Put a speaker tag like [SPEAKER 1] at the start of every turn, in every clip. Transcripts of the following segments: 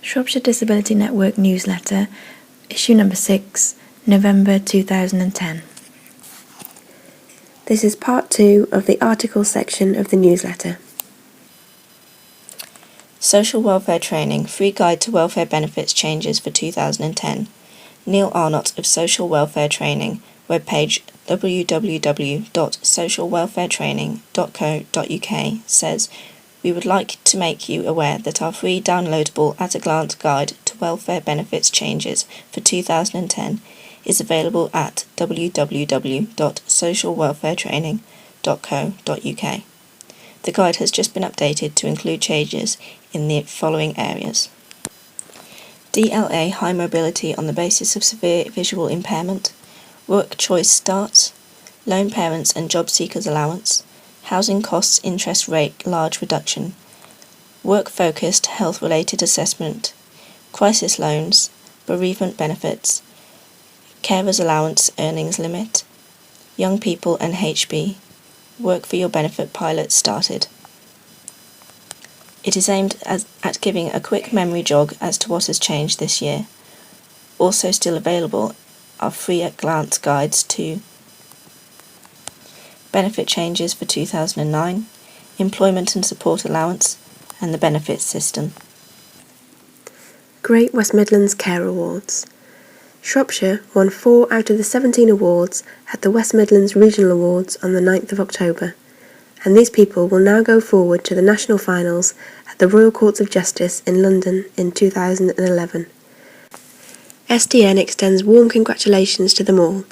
[SPEAKER 1] Shropshire Disability Network newsletter, issue number 6, November 2010. This is part 2 of the articles section of the newsletter.
[SPEAKER 2] Social Welfare Training, Free Guide to Welfare Benefits Changes for 2010. Neil Arnott of Social Welfare Training, webpage www.socialwelfaretraining.co.uk says, "We would like to make you aware that our free downloadable at-a-glance guide to welfare benefits changes for 2010 is available at www.socialwelfaretraining.co.uk. The guide has just been updated to include changes in the following areas: DLA high mobility on the basis of severe visual impairment, work choice starts, lone parents and job seekers allowance, housing costs interest rate large reduction, work-focused health-related assessment, crisis loans, bereavement benefits, carers allowance earnings limit, young people and HB, work for your benefit pilot started. It is aimed at giving a quick memory jog as to what has changed this year. Also still available are free at-glance guides to benefit changes for 2009, employment and support allowance, and the benefits system.
[SPEAKER 1] Great West Midlands Care Awards. Shropshire won 4 out of the 17 awards at the West Midlands Regional Awards on the 9th of October, and these people will now go forward to the national finals at the Royal Courts of Justice in London in 2011. SDN extends warm congratulations to them all.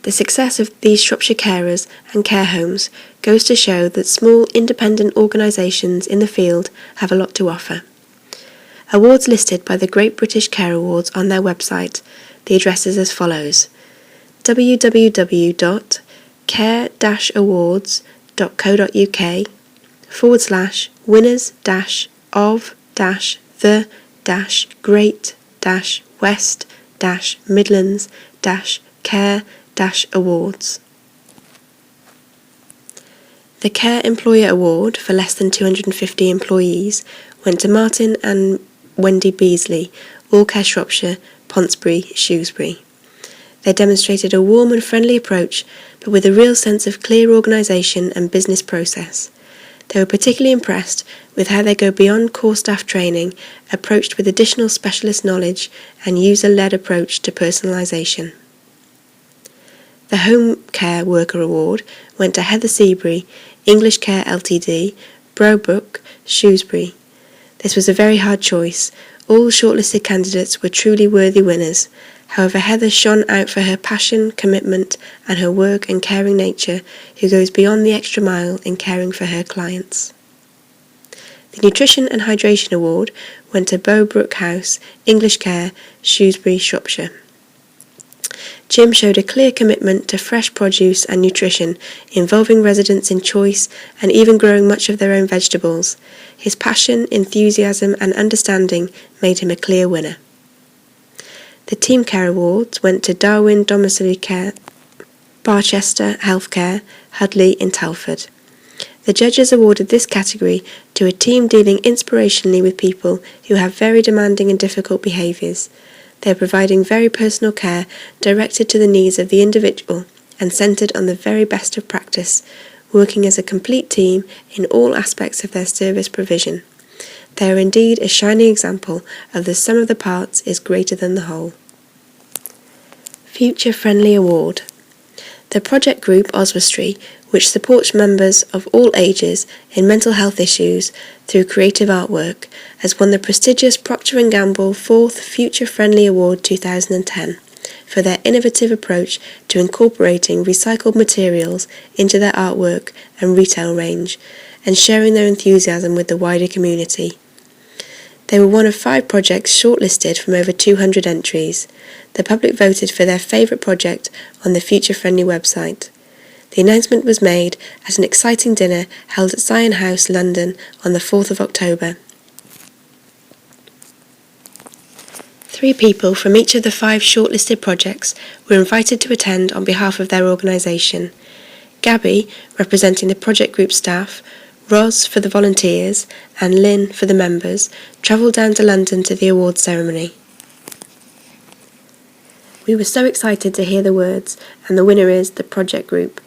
[SPEAKER 1] The success of these Shropshire carers and care homes goes to show that small independent organisations in the field have a lot to offer. Awards listed by the Great British Care Awards on their website. The address is as follows: www.care-awards.co.uk/winners-of-the-Great-West-Midlands-Care-Awards. The Care Employer Award for less than 250 employees went to Martin and Wendy Beasley, All Care Shropshire, Pontesbury, Shrewsbury. They demonstrated a warm and friendly approach, but with a real sense of clear organisation and business process. They were particularly impressed with how they go beyond core staff training, approached with additional specialist knowledge and user-led approach to personalisation. The Home Care Worker Award went to Heather Seabury, English Care Ltd, Browbrook, Shrewsbury. This was a very hard choice. All shortlisted candidates were truly worthy winners. However, Heather shone out for her passion, commitment, and her work and caring nature, who goes beyond the extra mile in caring for her clients. The Nutrition and Hydration Award went to Browbrook House, English Care, Shrewsbury, Shropshire. Jim showed a clear commitment to fresh produce and nutrition, involving residents in choice and even growing much of their own vegetables. His passion, enthusiasm and understanding made him a clear winner. The Team Care Awards went to Darwin Domiciliary Care, Barchester Healthcare, Hudley in Telford. The judges awarded this category to a team dealing inspirationally with people who have very demanding and difficult behaviours. They are providing very personal care directed to the needs of the individual and centred on the very best of practice, working as a complete team in all aspects of their service provision. They are indeed a shining example of the sum of the parts is greater than the whole. Future Friendly Award. The project group Oswestry, which supports members of all ages in mental health issues through creative artwork, has won the prestigious Procter & Gamble 4th Future Friendly Award 2010 for their innovative approach to incorporating recycled materials into their artwork and retail range and sharing their enthusiasm with the wider community. They were one of 5 projects shortlisted from over 200 entries. The public voted for their favourite project on the Future Friendly website. The announcement was made at an exciting dinner held at Zion House, London on the 4th of October. 3 people from each of the 5 shortlisted projects were invited to attend on behalf of their organisation. Gabby, representing the project group staff, Ros for the volunteers and Lynn for the members travelled down to London to the awards ceremony. We were so excited to hear the words, and the winner is the project group,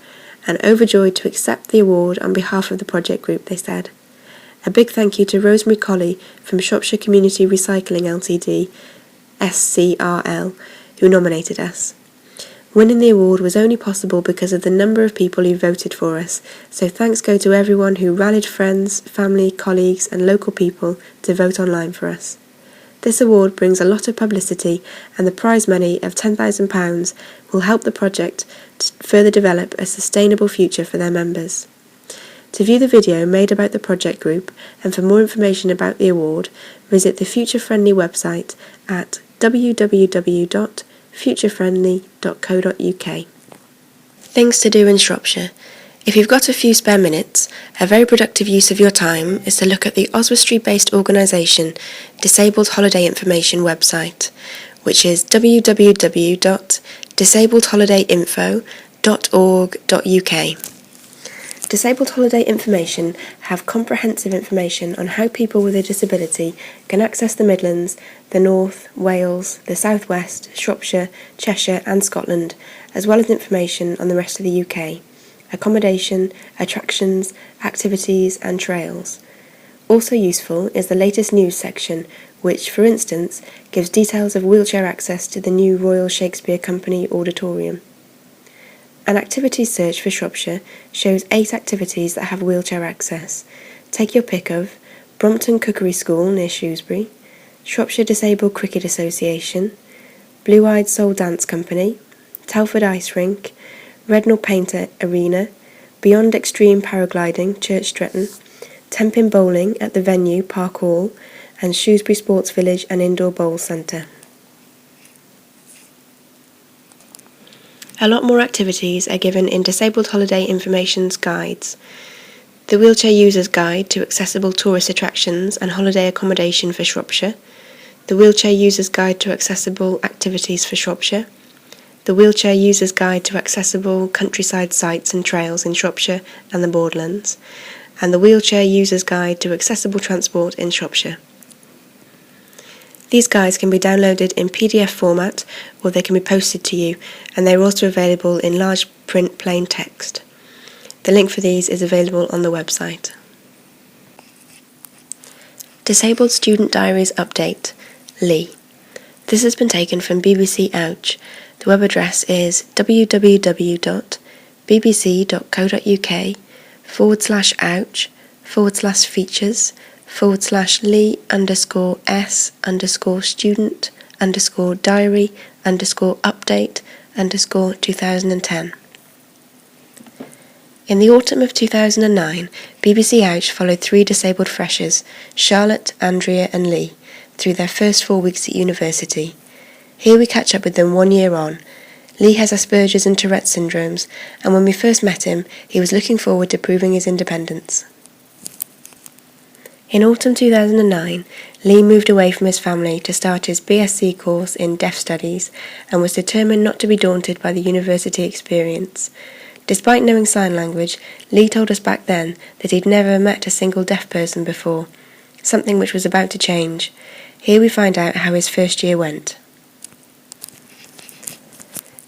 [SPEAKER 1] and overjoyed to accept the award on behalf of the project group, they said. A big thank you to Rosemary Colley from Shropshire Community Recycling Ltd, SCRL, who nominated us. Winning the award was only possible because of the number of people who voted for us, so thanks go to everyone who rallied friends, family, colleagues and local people to vote online for us. This award brings a lot of publicity, and the prize money of £10,000 will help the project to further develop a sustainable future for their members. To view the video made about the project group and for more information about the award, visit the Future Friendly website at www.futurefriendly.co.uk. Things to do in Shropshire. If you've got a few spare minutes, a very productive use of your time is to look at the Oswestry-based organisation Disabled Holiday Information website, which is www.disabledholidayinfo.org.uk. Disabled Holiday Information have comprehensive information on how people with a disability can access the Midlands, the North, Wales, the South West, Shropshire, Cheshire and Scotland, as well as information on the rest of the UK. Accommodation, attractions, activities and trails. Also useful is the latest news section, which, for instance, gives details of wheelchair access to the new Royal Shakespeare Company Auditorium. An activities search for Shropshire shows 8 activities that have wheelchair access. Take your pick of Brompton Cookery School near Shrewsbury, Shropshire Disabled Cricket Association, Blue Eyed Soul Dance Company, Telford Ice Rink, Rednall Painter Arena, Beyond Extreme Paragliding, Church Stretton, Tenpin Bowling at the venue, Park Hall, and Shrewsbury Sports Village and Indoor Bowl Centre. A lot more activities are given in Disabled Holiday Information's guides. The Wheelchair User's Guide to Accessible Tourist Attractions and Holiday Accommodation for Shropshire, the Wheelchair User's Guide to Accessible Activities for Shropshire, the Wheelchair User's Guide to Accessible Countryside Sites and Trails in Shropshire and the Borderlands, and the Wheelchair User's Guide to Accessible Transport in Shropshire. These guides can be downloaded in PDF format or they can be posted to you, and they are also available in large print plain text. The link for these is available on the website. Disabled Student Diaries Update, Lee. This has been taken from BBC Ouch. The web address is www.bbc.co.uk/Lee_S_student_Lee_update_2010. In the autumn of 2009, BBC Ouch followed 3 disabled freshers, Charlotte, Andrea and Lee, through their first 4 weeks at university. Here we catch up with them 1 year on. Lee has Asperger's and Tourette's syndromes, and when we first met him, he was looking forward to proving his independence. In autumn 2009, Lee moved away from his family to start his BSc course in Deaf Studies and was determined not to be daunted by the university experience. Despite knowing sign language, Lee told us back then that he'd never met a single deaf person before, something which was about to change. Here we find out how his first year went.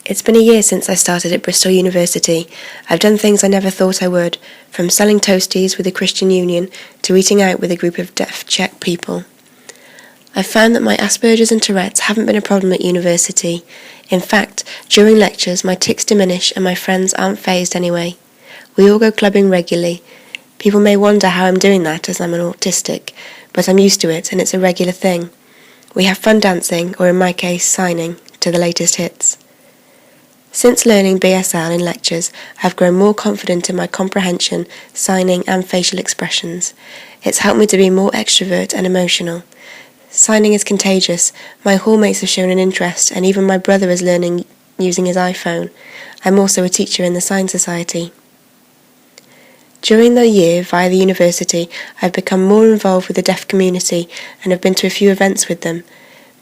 [SPEAKER 1] It's been a year since I started at Bristol University. I've done things I never thought I would, from selling toasties with the Christian Union to eating out with a group of deaf Czech people. I've found that my Asperger's and Tourette's haven't been a problem at university. In fact, during lectures my tics diminish and my friends aren't fazed anyway. We all go clubbing regularly. People may wonder how I'm doing that as I'm an autistic, but I'm used to it and it's a regular thing. We have fun dancing, or in my case signing, to the latest hits. Since learning BSL in lectures, I've grown more confident in my comprehension, signing and facial expressions. It's helped me to be more extrovert and emotional. Signing is contagious. My hallmates have shown an interest, and even my brother is learning using his iPhone. I'm also a teacher in the Sign Society. During the year via the university, I've become more involved with the deaf community and have been to a few events with them.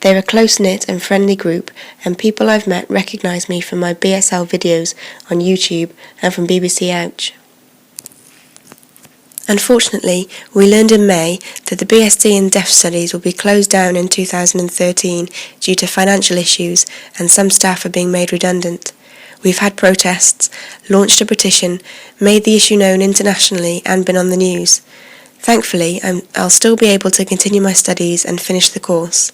[SPEAKER 1] They're a close-knit and friendly group, and people I've met recognise me from my BSL videos on YouTube and from BBC Ouch. Unfortunately, we learned in May that the BSc in Deaf Studies will be closed down in 2013 due to financial issues, and some staff are being made redundant. We've had protests, launched a petition, made the issue known internationally and been on the news. Thankfully, I'll still be able to continue my studies and finish the course.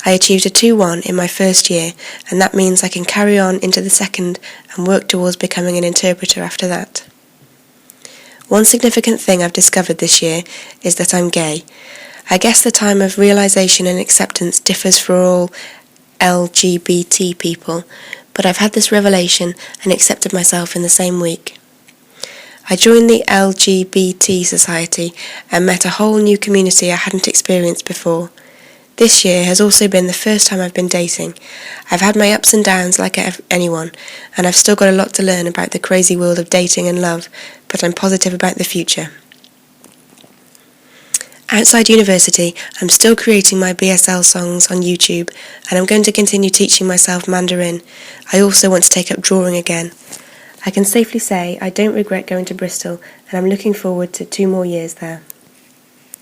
[SPEAKER 1] I achieved a 2-1 in my first year, and that means I can carry on into the second and work towards becoming an interpreter after that. One significant thing I've discovered this year is that I'm gay. I guess the time of realisation and acceptance differs for all LGBT people, but I've had this revelation and accepted myself in the same week. I joined the LGBT Society and met a whole new community I hadn't experienced before. This year has also been the first time I've been dating. I've had my ups and downs like anyone, and I've still got a lot to learn about the crazy world of dating and love, but I'm positive about the future. Outside university, I'm still creating my BSL songs on YouTube, and I'm going to continue teaching myself Mandarin. I also want to take up drawing again. I can safely say I don't regret going to Bristol, and I'm looking forward to 2 more years there.